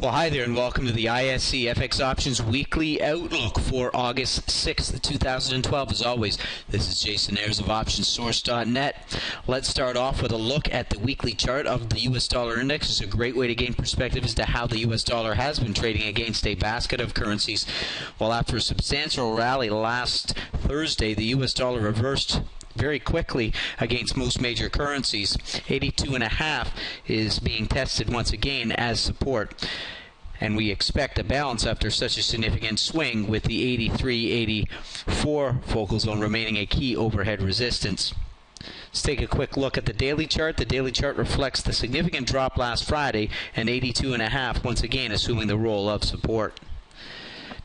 Well, hi there and welcome to the ISC FX Options Weekly Outlook for August 6th, 2012. As always, this is Jason Ayers of OptionsSource.net. Let's start off with a look at the weekly chart of the U.S. dollar index. It's a great way to gain perspective as to how the U.S. dollar has been trading against a basket of currencies. Well, after a substantial rally last Thursday, the U.S. dollar reversed very quickly against most major currencies. 82.5 is being tested once again as support, and we expect a bounce after such a significant swing, with the 83.84 focal zone remaining a key overhead resistance. Let's take a quick look at the daily chart. The daily chart reflects the significant drop last Friday, and 82.5 once again assuming the role of support.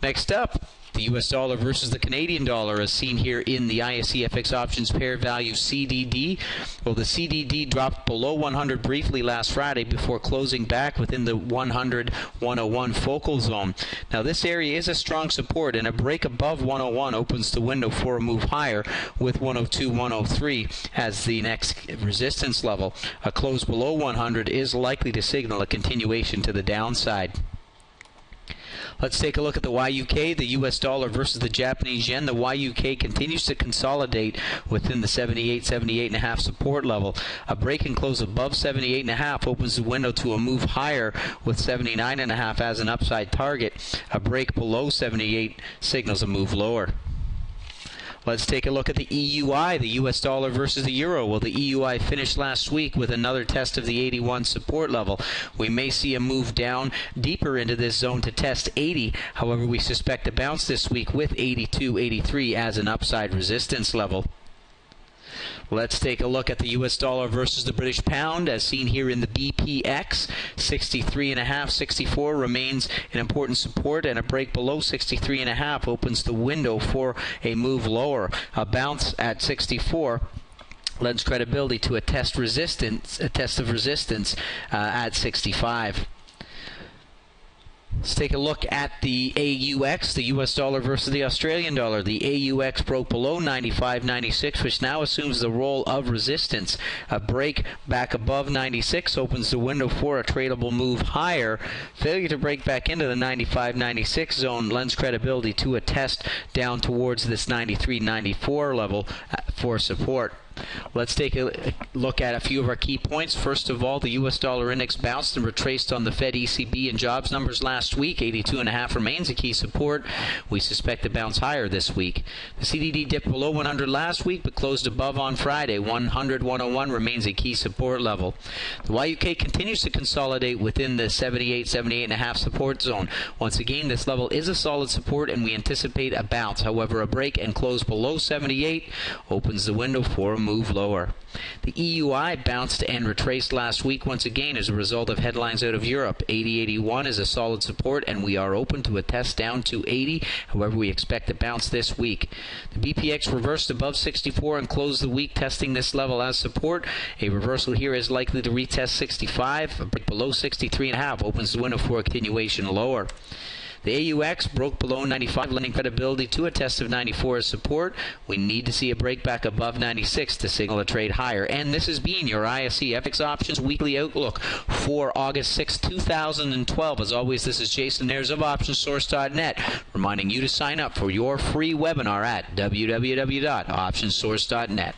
Next up, the U.S. dollar versus the Canadian dollar, as seen here in the ISC FX Options pair value CDD. Well, the CDD dropped below 100 briefly last Friday before closing back within the 100-101 focal zone. Now, this area is a strong support, and a break above 101 opens the window for a move higher, with 102-103 as the next resistance level. A close below 100 is likely to signal a continuation to the downside. Let's take a look at the YUK, the U.S. dollar versus the Japanese yen. The YUK continues to consolidate within the 78.5 support level. A break and close above 78.5 opens the window to a move higher, with 79.5 as an upside target. A break below 78 signals a move lower. Let's take a look at the EUI, the U.S. dollar versus the euro. Well, the EUI finished last week with another test of the 81 support level. We may see a move down deeper into this zone to test 80. However, we suspect a bounce this week with 82.83 as an upside resistance level. Let's take a look at the U.S. dollar versus the British pound, as seen here in the BPX. 63.5, 64 remains an important support, and a break below 63.5 opens the window for a move lower. A bounce at 64 lends credibility to a test of resistance at 65. Let's take a look at the AUX, the U.S. dollar versus the Australian dollar. The AUX broke below 95.96, which now assumes the role of resistance. A break back above 96 opens the window for a tradable move higher. Failure to break back into the 95.96 zone lends credibility to a test down towards this 93.94 level for support. Let's take a look at a few of our key points. First of all, the U.S. dollar index bounced and retraced on the Fed, ECB, and jobs numbers last week. 82.5 remains a key support. We suspect a bounce higher this week. The CDD dipped below 100 last week but closed above on Friday. 100-101 remains a key support level. The YUK continues to consolidate within the 78.5 support zone. Once again, this level is a solid support, and we anticipate a bounce. However, a break and close below 78 opens the window for a move lower. The EUI bounced and retraced last week once again as a result of headlines out of Europe. 80.81 is a solid support, and we are open to a test down to 80. However, we expect a bounce this week. The BPX reversed above 64 and closed the week testing this level as support. A reversal here is likely to retest 65. A break below 63.5 opens the window for a continuation lower. The AUX broke below 95, lending credibility to a test of 94 as support. We need to see a break back above 96 to signal a trade higher. And this has been your ISC FX Options Weekly Outlook for August 6, 2012. As always, this is Jason Ayers of OptionsSource.net, reminding you to sign up for your free webinar at www.optionssource.net.